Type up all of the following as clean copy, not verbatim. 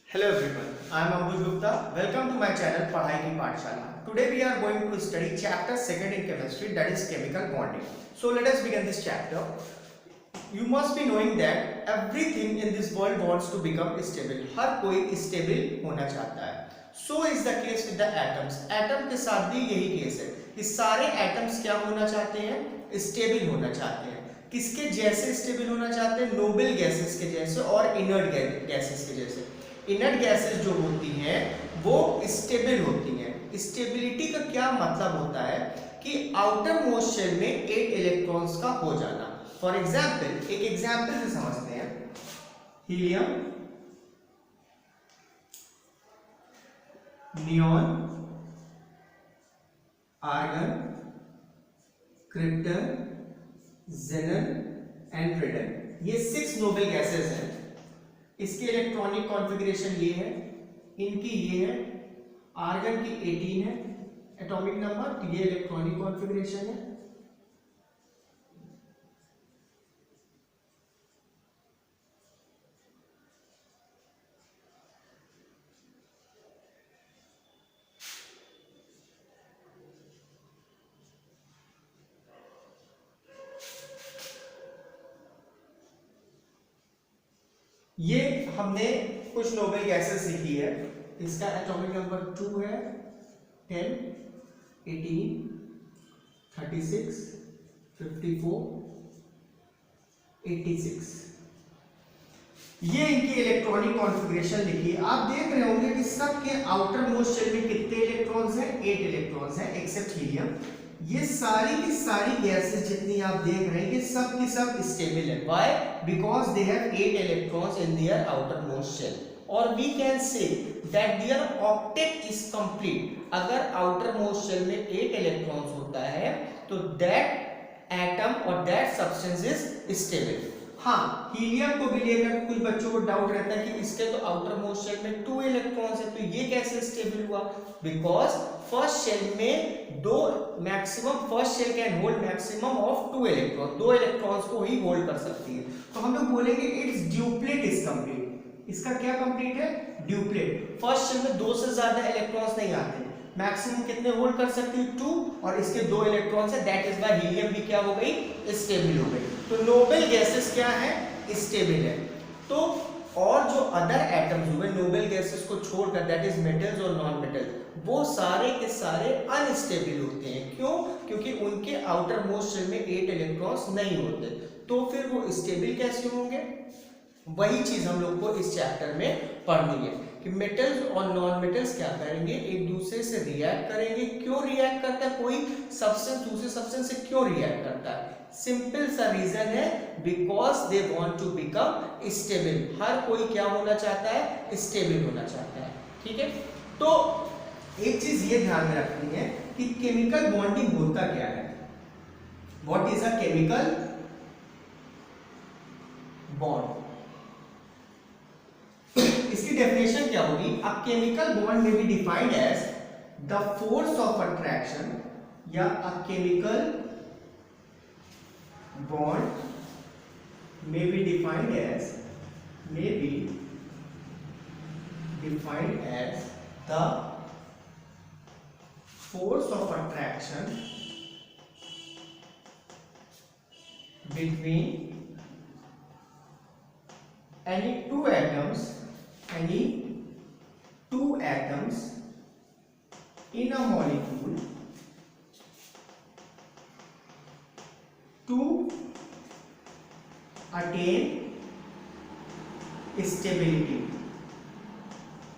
Hello everyone, I am Ambuj Gupta. Welcome to my channel पढ़ाई की पाठशाला. Today we are going to study chapter 2nd in chemistry, that is chemical bonding. So let us begin this chapter. You must be knowing that everything in this world wants to become stable. हर कोई stable होना चाहता है. So is the case with the atoms. Atom के साथ भी यही case है कि सारे atoms क्या होना चाहते हैं? Stable होना चाहते हैं. किसके जैसे स्टेबल होना चाहते हैं? नोबल गैसेस के जैसे और इनर्ट गैसेस के जैसे. इनर्ट गैसेस जो होती हैं वो स्टेबल होती हैं. स्टेबिलिटी का क्या मतलब होता है कि आउटर मोस्ट शेल में 8 इलेक्ट्रॉन्स का हो जाना. फॉर एग्जाम्पल, एक एग्जाम्पल से समझते हैं. Helium, neon, argon, krypton, xenon and radon, ये 6 नोबल गैसेस हैं. इसके इलेक्ट्रॉनिक कॉन्फ़िगरेशन ये है, इनकी ये है, आर्गन की 18 है एटॉमिक नंबर, ये इलेक्ट्रॉनिक कॉन्फ़िगरेशन है. ये हमने कुछ नोबल गैसेस सीखी है. इसका एटॉमिक नंबर 2 है, 10, 18, 36, 54, 86. ये इनकी इलेक्ट्रॉनिक कॉन्फ़िगरेशन लिखी है. आप देख रहे होंगे कि सबके आउटर मोस्ट शेल में कितने इलेक्ट्रॉन्स हैं? 8 इलेक्ट्रॉन्स हैं एक्सेप्ट हीलियम. ये सारी की सारी गैसेस जितनी आप देख रहे हैं कि सब की सब स्टेबल है. Why? Because they have 8 electrons in their outer most shell. और we can say that their octet is complete. अगर आउटर मोस्ट शेल में 8 इलेक्ट्रॉन्स होता है तो दैट एटम और दैट सब्सटेंस इज स्टेबल. हाँ, हीलियम को भी लेकर कुछ बच्चों को डाउट रहता है कि इसके तो आउटर मोस्ट शेल में 2 इलेक्ट्रॉन्स है, तो ये कैसे स्टेबल हुआ? बिकॉज फर्स्ट शेल में दो maximum, first shell can hold maximum of 2 electron, 2 electrons को ही होल्ड कर सकती है. तो हम लोग बोलेंगे इट्स ड्यूप्लेट इज कंप्लीट. इसका क्या कंप्लीट है? ड्यूप्लेट. फर्स्ट शेल में 2 से ज्यादा इलेक्ट्रॉन्स नहीं आते, मैक्सिमम कितने होल्ड कर सकती है? 2, और इसके 2 इलेक्ट्रॉन्स है. दैट इज व्हाई हीलियम भी क्या हो गई? स्टेबल हो गई. तो नोबल गैसेस क्या है? स्टेबल है. तो और जो अदर एटम्स हुए नोबल गैसेस को छोड़कर, दैट इज मेटल्स और नॉन मेटल, वो सारे के सारे अनस्टेबल होते हैं. क्यों? क्योंकि उनके आउटर मोस्ट शेल में 8 इलेक्ट्रॉन्स नहीं होते. तो फिर वो स्टेबल कैसे होंगे? वही चीज हम लोग को इस चैप्टर में पढ़नी है कि मेटल्स और नॉन मेटल्स क्या करेंगे, एक दूसरे से रिएक्ट करेंगे. क्यों रिएक्ट करता है? कोई सब्सटेंस दूसरे सब्सटेंस से क्यों रिएक्ट करता है? सिंपल सा रीजन है, because they want to become stable. हर कोई क्या होना चाहता है? स्टेबल होना चाहता है. ठीक है. तो एक चीज ये ध्यान में रखनी है कि केमिकल बॉन्डिंग होता क्या है. What is a chemical bond? इसकी डेफिनेशन क्या होगी? A chemical bond may be defined as the force of attraction, या a chemical bond may be defined as the force of attraction between any two atoms in a molecule to attain stability.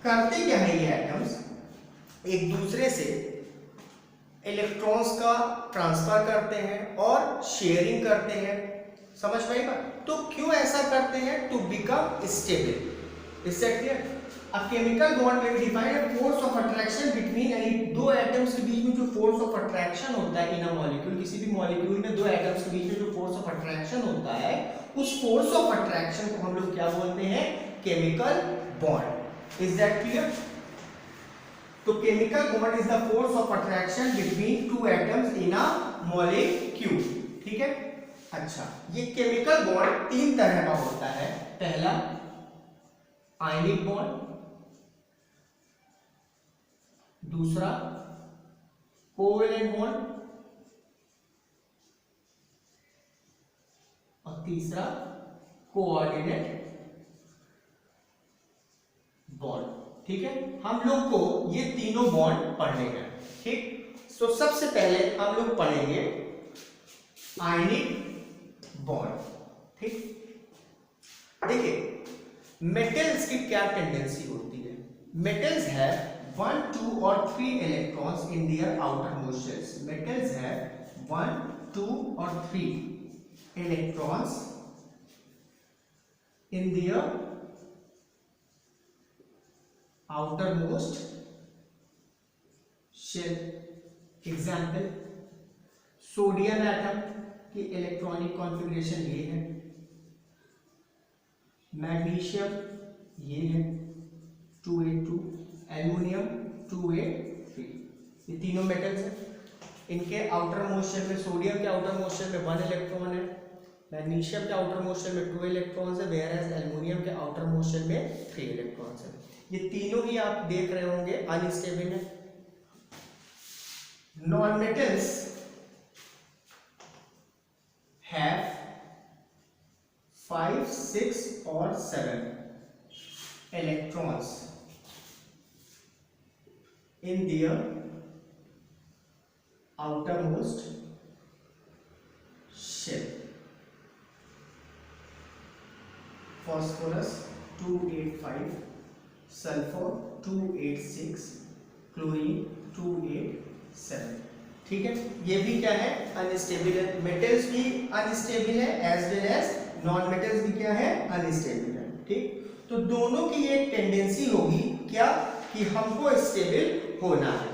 करते क्या है ये atoms? एक दूसरे से electrons का transfer करते हैं और शेयरिंग करते हैं. समझ में आएगा? तो क्यों ऐसा करते हैं? To become stable. इससे क्लियर? अ केमिकल बॉन्ड में डिफाइंड है फोर्स ऑफ अट्रैक्शन बिटवीन यानी दो एटम्स के बीच में जो फोर्स ऑफ अट्रैक्शन होता है इन अ मॉलिक्यूल. किसी भी मॉलिक्यूल में दो एटम्स के बीच में जो फोर्स ऑफ अट्रैक्शन होता है, उस फोर्स ऑफ अट्रैक्शन को हम लोग क्या बोलते हैं? Chemical bond. Is that clear? तो chemical bond is the force of attraction between two atoms in a molecule. ठीक है. अच्छा, ये केमिकल बॉन्ड 3 तरह का होता है. पहला आयनिक बॉन्ड, दूसरा कोवेलेंट बॉन्ड और तीसरा कोऑर्डिनेट बॉन्ड। ठीक है, हम लोग को ये तीनों बॉन्ड पढ़ने हैं। ठीक, तो सबसे पहले हम लोग पढ़ेंगे आयनिक बॉन्ड। ठीक, देखिए मेटल्स की क्या टेंडेंसी होती है। मेटल्स है 1, 2 और 3 electrons in their outer most shells. Metals है 1, 2 और 3 electrons in there outermost shell। Example, sodium atom की इलेक्ट्रॉनिक कॉन्फ़िगरेशन ये है, मैग्नीशियम ये है 2a2, एल्युमिनियम 2a3, ये तीनों मेटल्स हैं। इनके आउटर मोस्ट शेल में, सोडियम के आउटर मोस्ट शेल में 1 इलेक्ट्रॉन है, मैग्नीशियम के आउटर मोस्ट शेल में 2 इलेक्ट्रॉन्स है, वेयर एज एल्युमिनियम के आउटर मोस्ट शेल में 3 इलेक्ट्रॉन्स है। ये तीनों ही आप देख रहे होंगे अनस्टेबल है। नॉन मेटल्स हैव 5, 6 और 7 electrons in there outermost shell। phosphorus 285, sulphur 286, chlorine 287। ठीक है, ये भी क्या है, अनस्टेबल है। मेटल्स भी अनस्टेबल है as well as non metals भी क्या है, अनस्टेबल है। ठीक, तो दोनों की ये टेंडेंसी होगी क्या कि हमको स्टेबल होना है।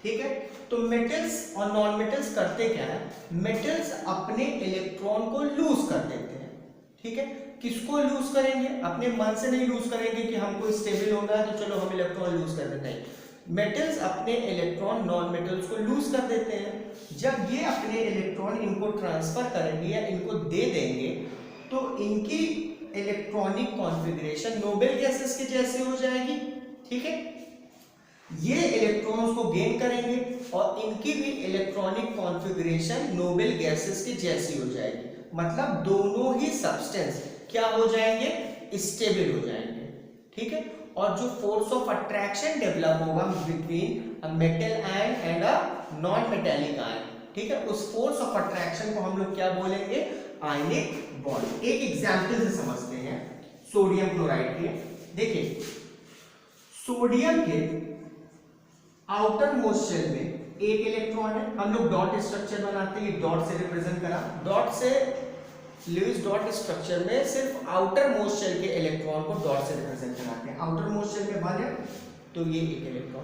ठीक है, तो मेटल्स और नॉन मेटल्स करते क्या है, मेटल्स अपने इलेक्ट्रॉन को लूज कर देते हैं। ठीक है, किसको लूज करेंगे, अपने मन से नहीं लूज करेंगे कि हमको स्टेबल होना है तो चलो हम इलेक्ट्रॉन लूज कर देते हैं। मेटल्स अपने इलेक्ट्रॉन नॉन मेटल्स को लूज कर देते हैं। जब ये अपने इलेक्ट्रॉन इनको ट्रांसफर करेंगे या इनको दे देंगे तो इनकी इलेक्ट्रॉनिक कॉन्फ़िगरेशन नोबेल गैसेस के जैसे हो जाएगी। ठीक है, ये इलेक्ट्रॉन्स को गेन करेंगे और इनकी भी इलेक्ट्रॉनिक कॉन्फ़िगरेशन नोबेल गैसेस की जैसी हो जाएगी। मतलब दोनों ही सब्सटेंस क्या हो जाएंगे, स्टेबल हो जाएंगे। ठीक है, और जो फोर्स ऑफ अट्रैक्शन डेवलप होगा between a metal ion and a non metallic ion, ठीक है, उस फोर्स ऑफ अट्रैक्शन को हम लोग क्या बोलेंगे, आयनिक बॉन्ड। एक एग्जांपल से समझते हैं सोडियम क्लोराइड के। देखिए सोडियम के आउटर मोस्ट शेल में एक इलेक्ट्रॉन है, हम लोग डॉट स्ट्रक्चर बनाते हैं, डॉट से रिप्रेजेंट करा, डॉट से लुईस डॉट स्ट्रक्चर में सिर्फ आउटर मोस्ट शेल के इलेक्ट्रॉन को डॉट से रिप्रेजेंट कराते हैं। आउटर मोस्ट शेल में 1 है तो ये एक इलेक्ट्रॉन।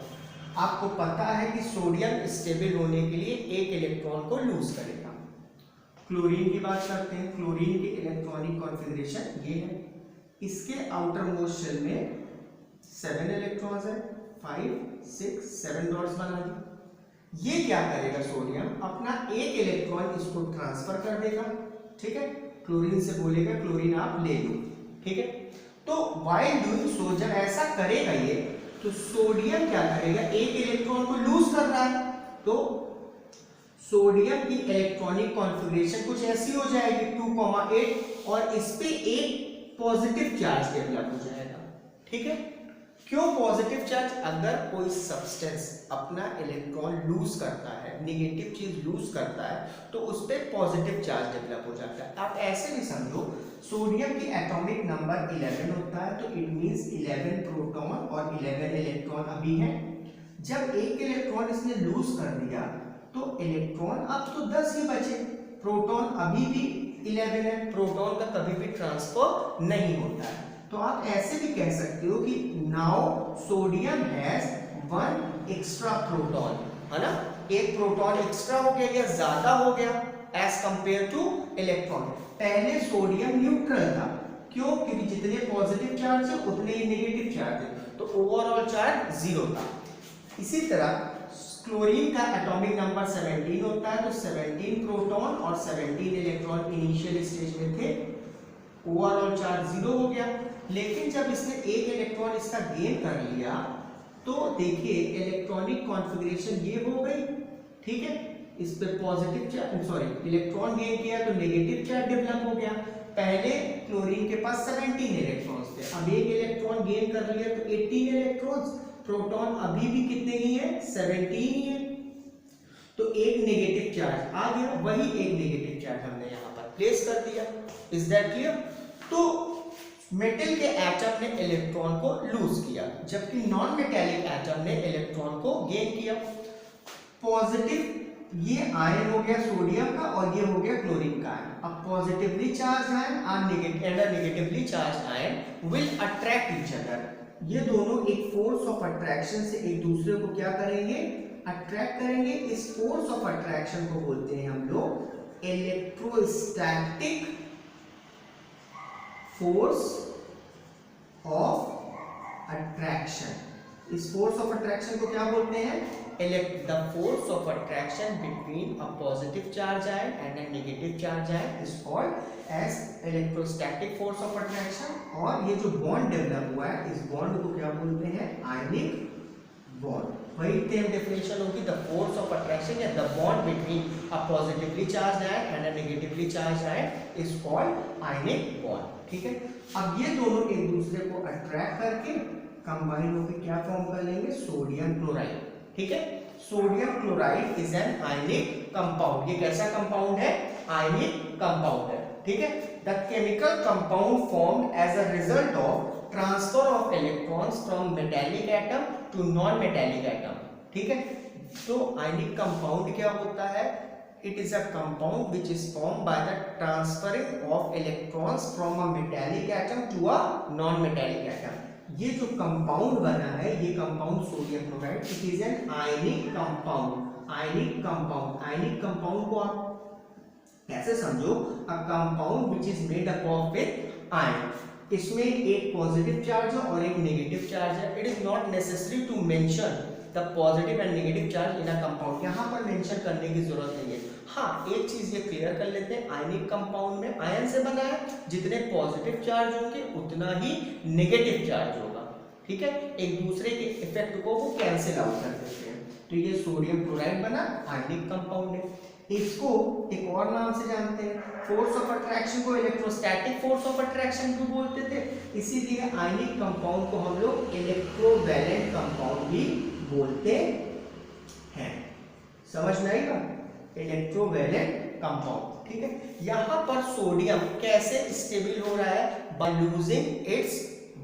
आपको पता है कि सोडियम स्टेबल होने के लिए एक इलेक्ट्रॉन को लूज करेगा। क्लोरीन की बात करते हैं, क्लोरीन की इलेक्ट्रॉनिक कॉन्फ़िगरेशन ये है, इसके आउटर मोस्ट शेल में 7 इलेक्ट्रॉन्स है, 5, 6, 7 डॉट्स बना दी। ये क्या करेगा, सोडियम अपना एक इलेक्ट्रॉन इसको ट्रांसफर कर देगा। ठीक है, क्लोरीन से बोलेगा क्लोरीन आप ले लो। ठीक है, तो व्हाइल डूइंग सो जब ऐसा करेगा ये, तो सोडियम क्या करेगा, एक इलेक्ट्रॉन को लूज कर रहा है, तो सोडियम की इलेक्ट्रॉनिक कॉन्फ़िगरेशन कुछ ऐसी हो जाएगी 2,8 और इस पे एक पॉजिटिव चार्ज डेवलप हो जाएगा। ठीक है, क्यों पॉजिटिव चार्ज, अगर कोई सब्सटेंस अपना इलेक्ट्रॉन लूज करता है, नेगेटिव चीज लूज करता है, तो उस पर पॉजिटिव चार्ज डेवलप हो जाता है। आप ऐसे भी समझो, सोडियम की एटॉमिक नंबर 11 होता है, तो इट मींस 11 प्रोटॉन और 11 इलेक्ट्रॉन अभी है। जब एक इलेक्ट्रॉन इसने लूज कर दिया तो इलेक्ट्रॉन अब तो 10 ही बचे, प्रोटॉन अभी भी 11 है, प्रोटॉन का कभी भी ट्रांसफर नहीं होता है। तो आप ऐसे भी कह सकते हो कि now sodium has 1 extra proton, है ना, एक प्रोटॉन एक्स्ट्रा हो गया या ज्यादा हो गया एज कंपेयर टू इलेक्ट्रॉन। पहले सोडियम न्यूट्रल था, क्यों, क्योंकि जितने पॉजिटिव चार्ज है उतने ही नेगेटिव चार्ज है, तो ओवरऑल चार्ज 0 था। इसी तरह क्लोरीन का एटॉमिक नंबर 17 होता है, तो 17 प्रोटॉन और 17 इलेक्ट्रॉन इनिशियल स्टेज में थे, ओवरऑल चार्ज 0 हो गया। लेकिन जब इसने एक इलेक्ट्रॉन इसका गेन कर लिया तो देखिए इलेक्ट्रॉनिक कॉन्फ़िगरेशन ये हो गई, ठीक है, इस पे positive charge, sorry, electron gain किया तो नेगेटिव चार्ज डेवलप हो गया। पहले क्लोरीन के पास 17 इलेक्ट्रॉन्स थे, अब एक इलेक्ट्रॉन गेन कर लिया तो 18 इलेक्ट्रॉन्स, प्रोटॉन अभी भी कितने ही है, 17 ही है, तो एक नेगेटिव चार्ज आ गया, वही एक नेगेटिव चार्ज हमने यहाँ पर प्लेस कर दिया। Is that clear? तो मेटल के एटम ने इलेक्ट्रॉन को लूज किया, जबकि नॉन मेटेलिक एटम ने इलेक्ट्रॉन को गेन किया। पॉजिटिव ये आयन हो गया सोडियम का और ये हो गया क्लोरीन का आयन। अब पॉजिटिवली चार्ज आयन और negatively charge ion will attract each other. ये दोनों एक फोर्स ऑफ अट्रैक्शन से एक दूसरे को क्या करेंगे, अट्रैक्ट करेंगे। इस फोर्स ऑफ अट्रैक्शन को बोलते हैं हम लोग इलेक्ट्रोस्टैटिक फोर्स ऑफ अट्रैक्शन। इस फोर्स ऑफ अट्रैक्शन को क्या बोलते हैं, the force of attraction between a positive charge ion and a negative charge ion is called as electrostatic force of attraction. और ये जो बॉन्ड डेवलप हुआ है, इस बॉन्ड को क्या बोलते हैं, आयनिक बॉन्ड। वही सेम डेफिनेशन होगी, द फोर्स ऑफ अट्रैक्शन या the bond between a positively charge ion and a negatively charge ion is called ionic bond. ठीक है, अब ये दोनों एक दूसरे को अट्रैक्ट करके कंबाइन होकर क्या फॉर्म कर लेंगे, सोडियम क्लोराइड। ठीक है, sodium chloride is an ionic compound. ये कैसा कंपाउंड है, आयनिक कंपाउंड है। ठीक है, the chemical compound formed as a result of transfer of electrons from metallic atom to non metallic atom. ठीक है, तो आयनिक कंपाउंड क्या होता है, it is a compound which is formed by the transferring of electrons from a metallic atom to a non metallic atom। ये जो compound बना है, ये compound sodium chloride, it is an ionic compound. Ionic compound, ionic compound को आप कैसे समझो, a compound which is made up of with ion. इसमें एक पॉजिटिव चार्ज है और एक नेगेटिव चार्ज है। It is not necessary to mention the positive and negative charge in a compound, यहाँ पर मेंशन करने की जरूरत नहीं है। हाँ, एक चीज ये क्लियर कर लेते हैं, आयनिक कंपाउंड में आयन से बना है, जितने पॉजिटिव चार्ज होंगे उतना ही नेगेटिव चार्ज होगा। ठीक है, एक दूसरे के इफेक्ट को वो कैंसिल आउट कर देते हैं। तो ये सोडियम क्लोराइड बना आयनिक कंपाउंड है। इसको एक और नाम से जानते हैं, फोर्स ऑफ अट्रैक्शन को इलेक्ट्रोस्टैटिक फोर्स ऑफ अट्रैक्शन क्यों बोलते थे, इसीलिए आयनिक कंपाउंड को हम लोग इलेक्ट्रोवैलेंट कंपाउंड भी बोलते हैं। समझ में आएगा, इलेक्ट्रोवैलेंट कंपाउंड। ठीक है, यहाँ पर सोडियम कैसे स्टेबल हो रहा है, by losing its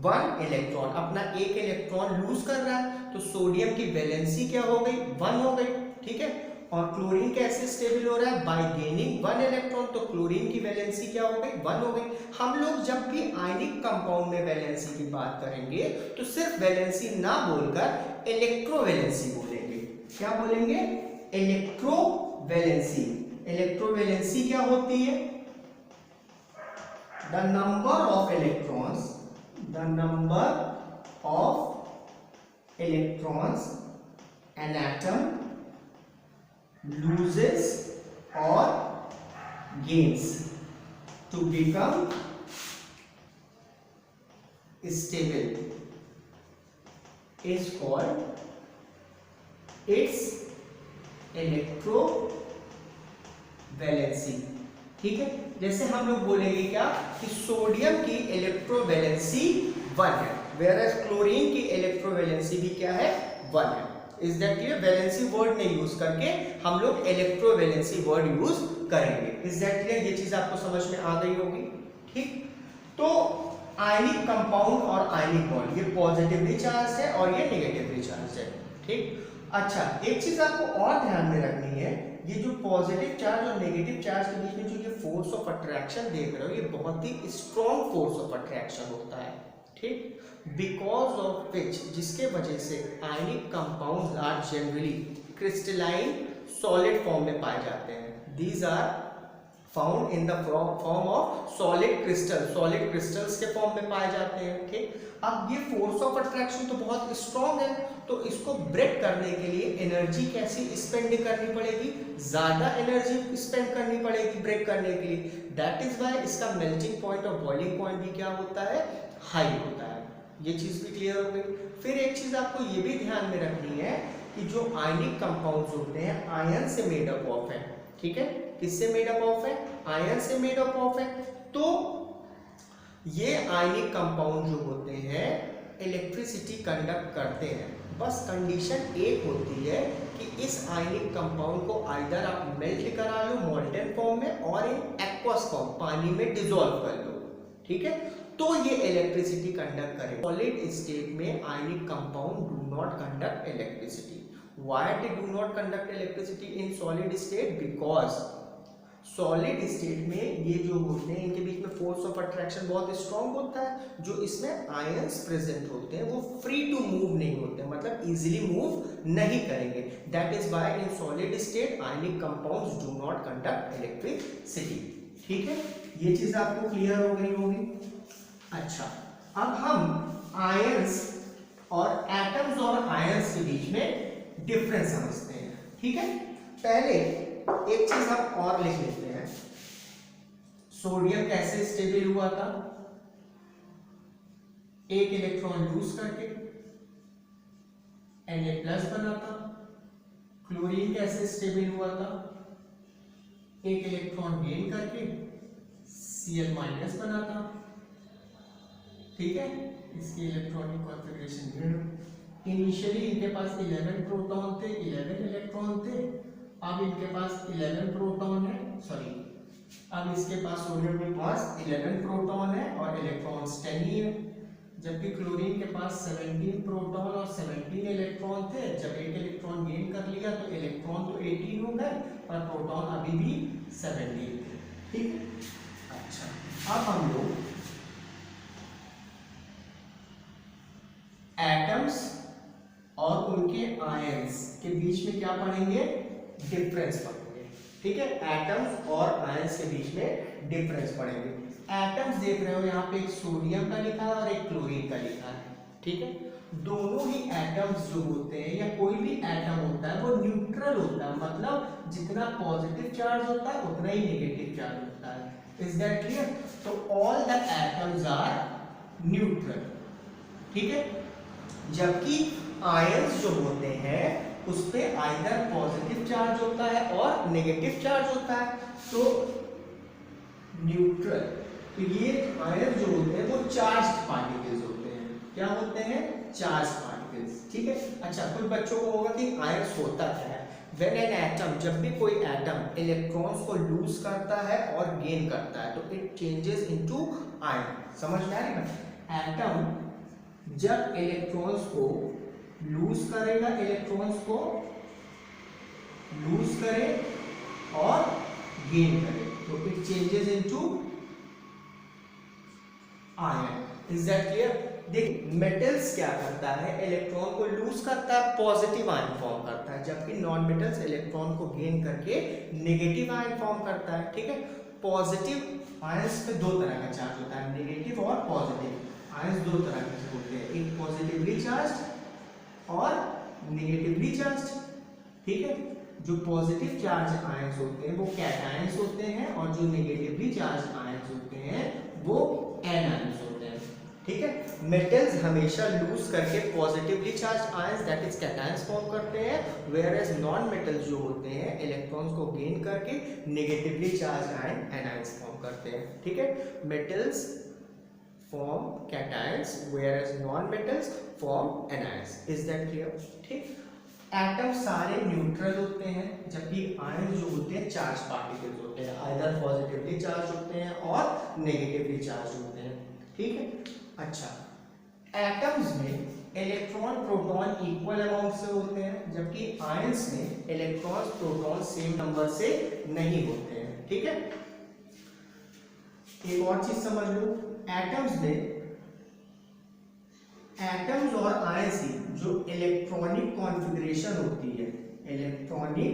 one electron, अपना एक इलेक्ट्रॉन लूज कर रहा है, तो सोडियम की वैलेंसी क्या हो गई, 1 हो गई। ठीक है, और क्लोरीन कैसे स्टेबल हो रहा है, बाय गेनिंग 1 इलेक्ट्रॉन, तो क्लोरीन की वैलेंसी क्या हो गई, 1 हो गई। हम लोग जब भी आयनिक कंपाउंड में वैलेंसी की बात करेंगे तो सिर्फ वैलेंसी ना बोलकर इलेक्ट्रोवैलेंसी बोलेंगे। क्या बोलेंगे, इलेक्ट्रोवैलेंसी। इलेक्ट्रोवैलेंसी क्या होती है, the number of electrons, the number of electrons an atom loses or gains to become stable is called its electrovalency। ठीक है, जैसे हम लोग बोलेंगे क्या कि सोडियम की इलेक्ट्रोवैलेंसी 1 है, वेयरएज क्लोरीन की इलेक्ट्रोवैलेंसी भी क्या है, 1 है। Is that clear, valency word नहीं यूज करके हम लोग इलेक्ट्रोवैलेंसी वर्ड यूज करेंगे। इज दैट क्लियर, ये चीज आपको समझ में आ गई होगी। ठीक, तो आयनिक कंपाउंड और आयनिक बॉन्ड, ये पॉजिटिवली चार्ज है और ये नेगेटिवली चार्ज है। ठीक, अच्छा, एक चीज आपको और ध्यान में रखनी है, ये जो पॉजिटिव चार्ज और नेगेटिव चार्ज के बीच में जो ये फोर्स ऑफ अट्रैक्शन देख रहे हो, ये बहुत ही स्ट्रॉन्ग फोर्स ऑफ अट्रैक्शन होता है। ठीक, बिकॉज ऑफ विच, जिसके वजह से ionic compounds are generally crystalline solid form में पाए जाते हैं। These are found in the form of solid crystal, solid crystals के फॉर्म में पाए जाते हैं। ठीक, अब ये फोर्स ऑफ अट्रैक्शन तो बहुत स्ट्रॉन्ग है, तो इसको ब्रेक करने के लिए एनर्जी कैसी स्पेंड करनी पड़ेगी, ज्यादा एनर्जी स्पेंड करनी पड़ेगी ब्रेक करने के लिए। दैट इज वाई इसका मेल्टिंग पॉइंट और बॉइलिंग पॉइंट भी क्या होता है, हाई होता है। ये चीज भी क्लियर हो गई। फिर एक चीज आपको ये भी ध्यान में रखनी है कि जो आयनिक कंपाउंड्स होते हैं आयन से मेड अप ऑफ है, ठीक है, किससे मेड अप ऑफ है, आयन से मेड अप ऑफ है। तो ये आयनिक कंपाउंड जो होते हैं इलेक्ट्रिसिटी कंडक्ट करते हैं, बस कंडीशन एक होती है कि इस आयनिक कंपाउंड को आइदर आप मेल्ट करा लो मोल्टेन फॉर्म में और इन एक्वस फॉर्म पानी में डिसॉल्व कर लो, ठीक है, तो ये इलेक्ट्रिसिटी कंडक्ट करे। सॉलिड स्टेट में ionic compound do not conduct electricity. Why they do not conduct electricity in solid state? Because solid state में ये जो होते हैं इनके बीच में फोर्स ऑफ अट्रैक्शन बहुत स्ट्रॉन्ग होता है, जो इसमें आयंस प्रेजेंट होते हैं वो फ्री टू मूव नहीं होते, मतलब इजीली मूव नहीं करेंगे। That is why in solid state ionic compounds do not conduct electricity, ठीक है, ये चीज आपको क्लियर हो गई होगी। अच्छा, अब हम आयंस और एटम्स और आयंस के बीच में डिफरेंस समझते हैं, ठीक है। पहले एक चीज हम और लिख लेते हैं, सोडियम कैसे स्टेबल हुआ था, एक इलेक्ट्रॉन लूज करके Na+ बना था। क्लोरीन कैसे स्टेबल हुआ था, एक इलेक्ट्रॉन गेन करके Cl- बना था, ठीक है, इसकी इलेक्ट्रॉनिक कॉन्फ़िगरेशन इनिशियली इनके पास 11 प्रोटॉन थे, 11 इलेक्ट्रॉन थे। अब इनके पास 11 प्रोटॉन है, सॉरी, अब इसके पास सोडियम के पास 11 प्रोटॉन है और इलेक्ट्रॉन्स 10 ही है, जबकि क्लोरीन के पास 17 प्रोटॉन और 17 इलेक्ट्रॉन थे। जब एक इलेक्ट्रॉन गेन कर लिया तो इलेक्ट्रॉन तो 18 हो गए पर प्रोटॉन अभी भी 17 थे, ठीक है। अच्छा, अब हम लोग एटम्स और उनके आयंस के बीच में क्या पढ़ेंगे, डिफरेंस पढ़ेंगे, ठीक है, एटम्स और आयंस के बीच में डिफरेंस पढ़ेंगे। एटम्स देख रहे हो यहाँ पे एक सोडियम का लिखा है और एक क्लोरीन का लिखा है, ठीक है, दोनों ही एटम्स जो होते हैं या कोई भी एटम होता है वो न्यूट्रल होता है, मतलब जितना पॉजिटिव चार्ज होता है उतना ही नेगेटिव चार्ज होता है। Is that clear? तो all the atoms are neutral, ठीक है, जबकि आयंस जो होते हैं उस पे आइदर पॉजिटिव चार्ज होता है और नेगेटिव चार्ज होता है। तो न्यूट्रल, तो ये आयंस जो होते हैं वो चार्ज्ड पार्टिकल्स होते हैं, क्या होते हैं, चार्ज्ड पार्टिकल्स, ठीक है। अच्छा, कुछ बच्चों को होगा कि आयंस होता क्या है। व्हेन एन एटम, जब भी कोई एटम इलेक्ट्रॉन्स को लूज करता है और गेन करता है तो इट चेंजेस इनटू आयन। समझ में आ रही है? एटम जब इलेक्ट्रॉन्स को लूज करेगा, इलेक्ट्रॉन्स को लूज करे और गेन करे तो it changes into ion. Is that clear? देख, मेटल्स क्या करता है, इलेक्ट्रॉन को लूज करता है, पॉजिटिव आयन फॉर्म करता है, जबकि नॉन मेटल्स इलेक्ट्रॉन को गेन करके नेगेटिव आयन फॉर्म करता है, ठीक है। पॉजिटिव आयंस पे दो तरह का चार्ज होता है, नेगेटिव और पॉजिटिव आयंस दो तरह के होते हैं, एक पॉजिटिवली चार्ज्ड और नेगेटिवली चार्ज्ड, ठीक है। जो पॉजिटिव चार्ज आयंस होते हैं वो कैटायंस होते हैं और जो नेगेटिवली चार्ज आयंस होते हैं वो एनायंस होते हैं, ठीक है। मेटल्स हमेशा लूज करके positively charge ions that is cations form करते हैं, वेयर एज नॉन मेटल्स जो होते हैं इलेक्ट्रॉन्स को गेन करके negatively charge ion anions form करते हैं, ठीक है। Metals form cations whereas non-metals form anions. Is that clear? ठीक। एटम सारे न्यूट्रल होते हैं जबकि आयन जो होते हैं चार्ज पार्टिकल्स होते हैं, आइदर पॉजिटिवली चार्ज होते हैं और नेगेटिवली चार्ज होते हैं, ठीक है। अच्छा, एटम्स में इलेक्ट्रॉन प्रोटॉन इक्वल अमाउंट से होते हैं जबकि आयंस में इलेक्ट्रॉन प्रोटॉन सेम नंबर से नहीं होते हैं, ठीक है। एक और चीज समझ लो, एटम्स में एटम्स और आयंस की जो इलेक्ट्रॉनिक कॉन्फ़िगरेशन होती है, इलेक्ट्रॉनिक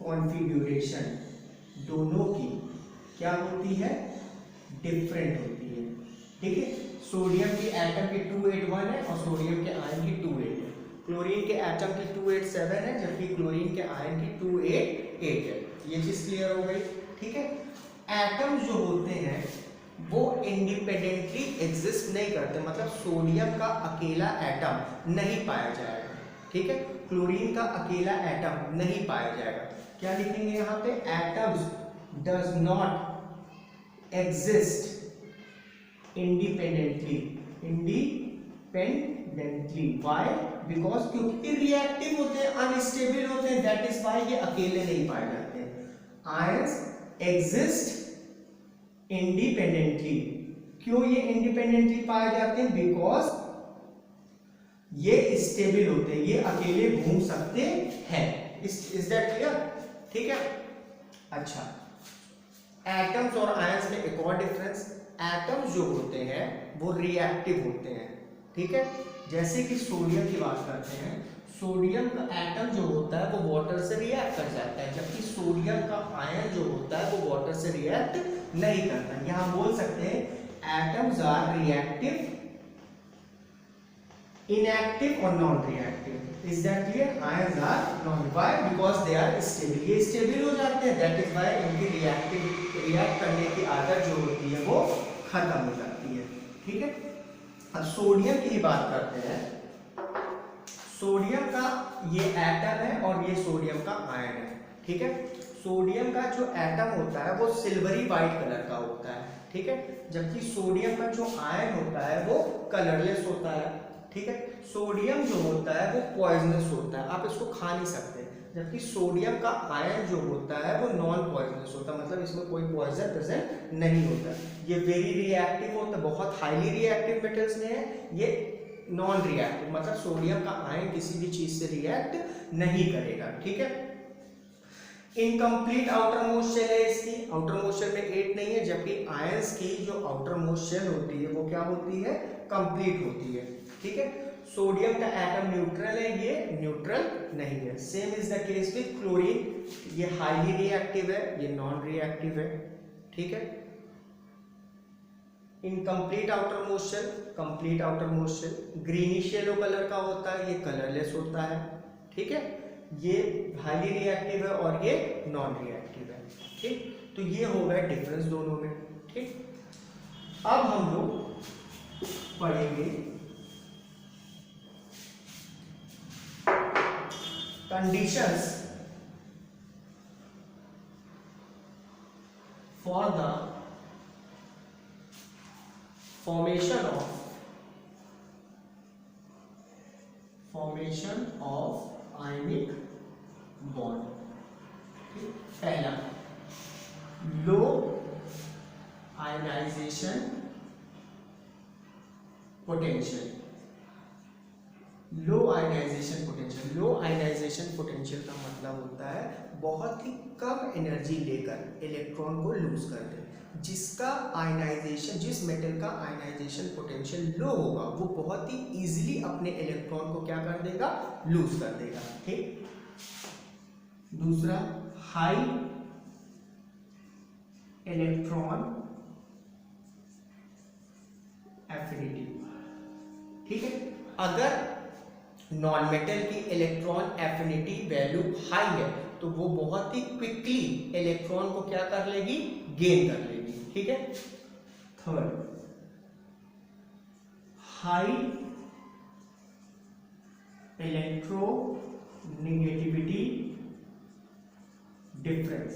कॉन्फ़िगरेशन दोनों की क्या होती है, डिफरेंट होती है, ठीक है। सोडियम की एटम की 281 है और सोडियम के आयन की 28 है, क्लोरीन के एटम की 287 है जबकि क्लोरीन के आयन की 288 है। ये चीज क्लियर हो गई, ठीक है। एटम्स जो होते हैं वो इंडिपेंडेंटली एग्जिस्ट नहीं करते, मतलब सोडियम का अकेला एटम नहीं पाया जाएगा, ठीक है, क्लोरीन का अकेला एटम नहीं पाया जाएगा। क्या लिखेंगे यहाँ पे, atoms does not exist independently, why, because क्योंकि रिएक्टिव होते हैं, अनस्टेबल होते हैं, दैट इज व्हाई ये अकेले नहीं पाए जाते हैं। आयंस एग्जिस्ट इंडिपेंडेंटली, क्यों ये इंडिपेंडेंटली पाए जाते हैं, बिकॉज ये स्टेबल होते हैं, ये अकेले घूम सकते हैं। इज दैट क्लियर, ठीक है। अच्छा, एटम्स और आयंस में एक और डिफरेंस, एटम्स जो होते हैं वो रिएक्टिव होते हैं, ठीक है। जैसे कि सोडियम की बात करते हैं, सोडियम का एटम जो होता है वो वाटर से रिएक्ट कर जाता है, जबकि सोडियम का आयन जो होता है वो वाटर से रिएक्ट नहीं करता। यहां बोल सकते हैं एटम्स आर रिएक्टिव, इनएक्टिव और non reactive. Is that clear, ions are non, why, because they are stable, ये स्टेबल हो जाते हैं, दैट इज व्हाई इनकी रिएक्ट करने की आदत जो होती है वो खत्म हो जाती है, ठीक है। अब सोडियम की बात करते हैं, सोडियम का ये एटम है और ये सोडियम का आयन है, ठीक है। सोडियम का जो एटम होता है वो सिल्वरी व्हाइट कलर का होता है, ठीक है, जबकि सोडियम का जो आयन होता है वो कलरलेस होता है, ठीक है। सोडियम जो होता है वो पॉइजनस होता है, आप इसको खा नहीं सकते, जबकि सोडियम का आयन जो होता है वो नॉन पॉइजनस होता है, मतलब इसमें कोई पॉइजन प्रेजेंट नहीं होता। ये वेरी रिएक्टिव होता है, बहुत हाईली रिएक्टिव मेटल्स में है, ये नॉन रिएक्टिव, मतलब सोडियम का आयन किसी भी चीज से रिएक्ट नहीं करेगा, ठीक है। इनकम्प्लीट आउटर मोस्ट शेल है इसकी, आउटर मोस्ट शेल में 8 नहीं है, जबकि आयंस की जो आउटर मोस्ट शेल होती है वो क्या होती है, कंप्लीट होती है, ठीक है। सोडियम का एटम न्यूट्रल है, ये न्यूट्रल नहीं है। Same is the case with chlorine, ये हाईली रिएक्टिव है, ये नॉन रिएक्टिव है, ठीक है। Incomplete outer most shell, complete outer most shell, greenish yellow colour का होता है, ये कलरलेस होता है, ठीक है। ये हाईली रिएक्टिव है और ये नॉन रिएक्टिव है, ठीक। तो ये हो गया डिफरेंस दोनों में, ठीक। अब हम लोग पढ़ेंगे conditions for the formation of ionic bond। पहला, लो आयनाइजेशन पोटेंशियल, लो आयनाइजेशन पोटेंशियल, लो आयनाइजेशन पोटेंशियल का मतलब होता है बहुत ही कम एनर्जी लेकर इलेक्ट्रॉन को लूज कर दे। जिसका आयनाइजेशन, जिस मेटल का आयनाइजेशन पोटेंशियल लो होगा वो बहुत ही इजीली अपने इलेक्ट्रॉन को क्या कर देगा, लूज कर देगा, ठीक। दूसरा, हाई इलेक्ट्रॉन एफिनिटी, ठीक है। अगर नॉन मेटल की इलेक्ट्रॉन एफिनिटी वैल्यू हाई है तो वो बहुत ही क्विकली इलेक्ट्रॉन को क्या कर लेगी, गेन कर लेगी, ठीक है। Third, high electronegativity difference.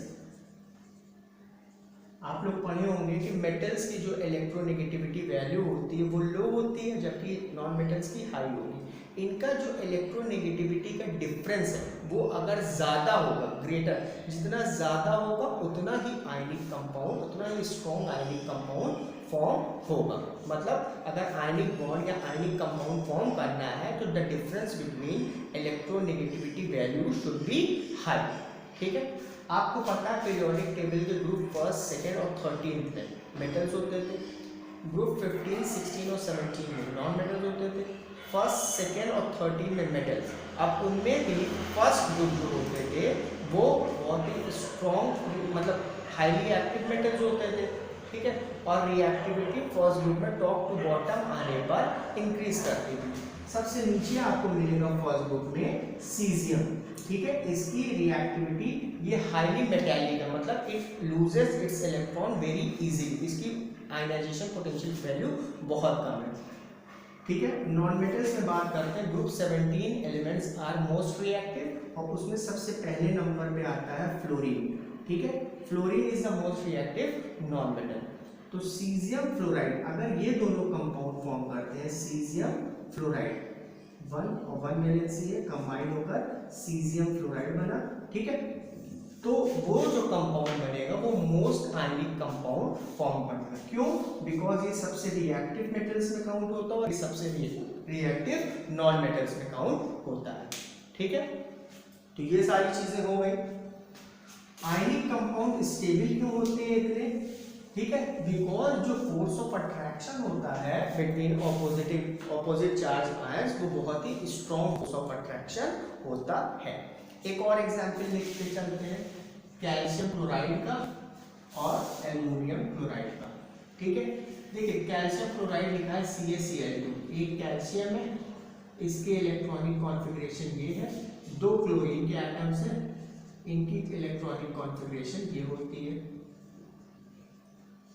आप लोग पढ़े होंगे कि मेटल्स की जो इलेक्ट्रोनेगेटिविटी वैल्यू होती है वो लो होती है, जबकि नॉन मेटल्स की हाई होगी। इनका जो इलेक्ट्रोनेगेटिविटी का डिफरेंस है वो अगर ज़्यादा होगा, ग्रेटर, जितना ज़्यादा होगा उतना ही आयनिक कंपाउंड, उतना ही स्ट्रॉन्ग आयनिक कंपाउंड फॉर्म होगा। मतलब अगर आयनिक बॉन्ड या आयनिक कंपाउंड फॉर्म करना है तो the difference between electronegativity value should be high, ठीक है। आपको पता है पीरियोडिक टेबल के ग्रुप 1st, 2nd और 13th में मेटल्स होते थे, ग्रुप 15, 16 और 17 में नॉन मेटल्स होते थे, 1st, 2nd और 13 में मेटल्स। अब उनमें भी फर्स्ट ग्रुप जो होते थे वो बहुत ही स्ट्रॉन्ग, मतलब हाईली एक्टिव मेटल्स होते थे, ठीक है। और रिएक्टिविटी फर्स्ट ग्रुप में टॉप टू बॉटम आने पर इंक्रीज करती थी। सबसे नीचे आपको मिलेगा फर्स्ट ग्रुप में सीजियम, ठीक है। इसकी रिएक्टिविटी ये हाईली मेटैलिक है, मतलब it loses it's electron very easily, इसकी आयनाइजेशन पोटेंशियल वैल्यू बहुत कम है। ठीक है, नॉन मेटल्स में बात करते हैं। Group 17 elements are most reactive और उसमें सबसे पहले नंबर पे आता है फ्लोरीन। ठीक है, fluorine is the most reactive non metal. तो सीजियम फ्लोराइड, अगर ये दोनों कंपाउंड फॉर्म करते हैं, सीजियम फ्लोराइड 1 और 1 मिलियन सी कंबाइन होकर सीजियम फ्लोराइड बना। ठीक है, तो वो जो कंपाउंड बनेगा वो मोस्ट आयनिक कंपाउंड फॉर्म करता है। क्यों? बिकॉज ये सबसे रिएक्टिव मेटल्स में काउंट होता है और ये सबसे रिएक्टिव नॉन मेटल्स में काउंट होता है। ठीक है, तो ये सारी चीजें हो गई। आयनिक कंपाउंड स्टेबल क्यों होते हैं इतने? ठीक है, बिकॉज जो फोर्स ऑफ अट्रैक्शन होता है बिटवीन ऑपोजिट चार्ज आयंस वो बहुत ही स्ट्रॉन्ग फोर्स ऑफ अट्रैक्शन होता है। एक और एग्जांपल लिखते चलते हैं, कैल्शियम क्लोराइड का और एल्युमिनियम क्लोराइड का। ठीक है, देखिए कैल्शियम क्लोराइड लिखा है CaCl2, एक कैल्शियम है, इसके इलेक्ट्रॉनिक कॉन्फ़िगरेशन ये है, 2 क्लोरीन के एटम्स हैं, इनकी इलेक्ट्रॉनिक कॉन्फ़िगरेशन ये होती है।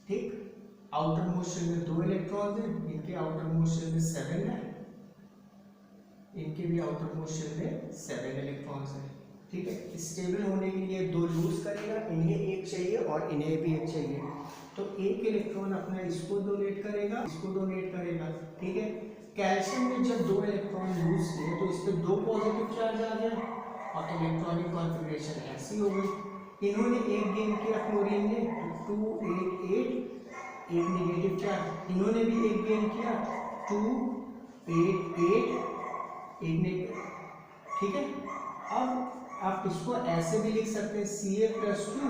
ठीक, आउटर मोस्ट शेल में 2 इलेक्ट्रॉन हैं, इनके आउटर मोस्ट शेल में 7 है, इनके भी आउटर मोस्ट शेल में 7 इलेक्ट्रॉन्स हैं। ठीक है, स्टेबल होने के लिए 2 लूज करेगा, इन्हें एक चाहिए और इन्हें भी एक चाहिए, तो एक इलेक्ट्रॉन अपना इसको डोनेट करेगा, इसको डोनेट करेगा। ठीक है, कैल्शियम में जब 2 इलेक्ट्रॉन लूज किए तो इस पे 2 पॉजिटिव चार्ज आ गया और इलेक्ट्रॉनिक कॉन्फ़िगरेशन ऐसी हो गई। इन्होंने एक गेन किया फ्लोरीन ने 2 8 8, एक नेगेटिव चार्ज, इन्होंने भी एक गेन किया 2 8 8, एक नेगेटिव। ठीक है, अब आप इसको ऐसे भी लिख सकते हैं Cl+2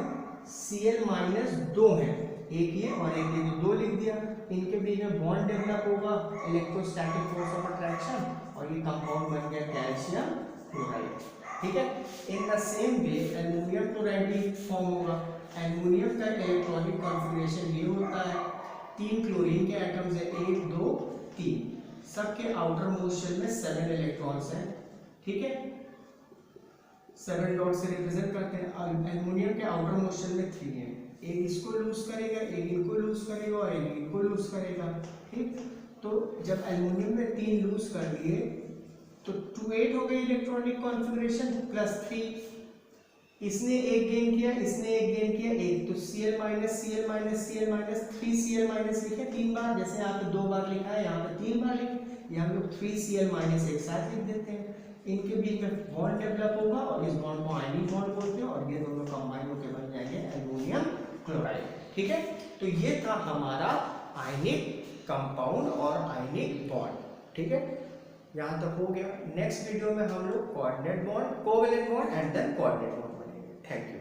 Cl-2 है, एक ये और एक ये, तो 2 लिख दिया। इनके बीच में बॉन्ड डेवलप होगा, इलेक्ट्रोस्टैटिक फोर्स ऑफ अट्रैक्शन, और ये कंपाउंड बन गया कैल्शियम क्लोराइड। ठीक है, in the same way aluminium chloride भी फॉर्म होगा। एल्युमिनियम का इलेक्ट्रॉनिक कॉन्फ़िगरेशन ये होता है, 3 क्लोरीन के एटम्स है, 1 2 3, सबके आउटर मोस्ट शेल में 7 इलेक्ट्रॉन्स हैं। ठीक है, 7 डॉट से रिप्रेजेंट करते हैं, और एल्युमिनियम के आउटर मोस्ट शेल में 3 है, एक इसको लूज करेगा, एक इनको लूज करेगा और एक इनको लूज करेगा। ठीक, तो जब एल्युमिनियम में 3 लूज कर दिए तो 2 8 हो गई इलेक्ट्रॉनिक कॉन्फ़िगरेशन प्लस 3, इसने एक गेन किया, इसने एक गेन किया, एक, तो Cl minus Cl minus Cl minus 3Cl minus लिखे 3 बार, जैसे यहाँ पे 2 बार लिखा है, यहाँ पे 3 बार लिखे, यहाँ हम लोग 3Cl माइनस एक साथ लिख देते हैं। इनके बीच में बॉन्ड डेवलप होगा और इस बॉन्ड को आयनिक बॉन्ड बोलते हैं और ये दोनों कंबाइन होकर बन जाएंगे एल्युमिनियम क्लोराइड। ठीक है, तो ये था हमारा आयनिक कंपाउंड और आयनिक बॉन्ड। ठीक है, यहाँ तक हो गया। नेक्स्ट वीडियो में हम लोग coordinate bond, covalent bond and then coordinate bond बनेंगे। Thank you.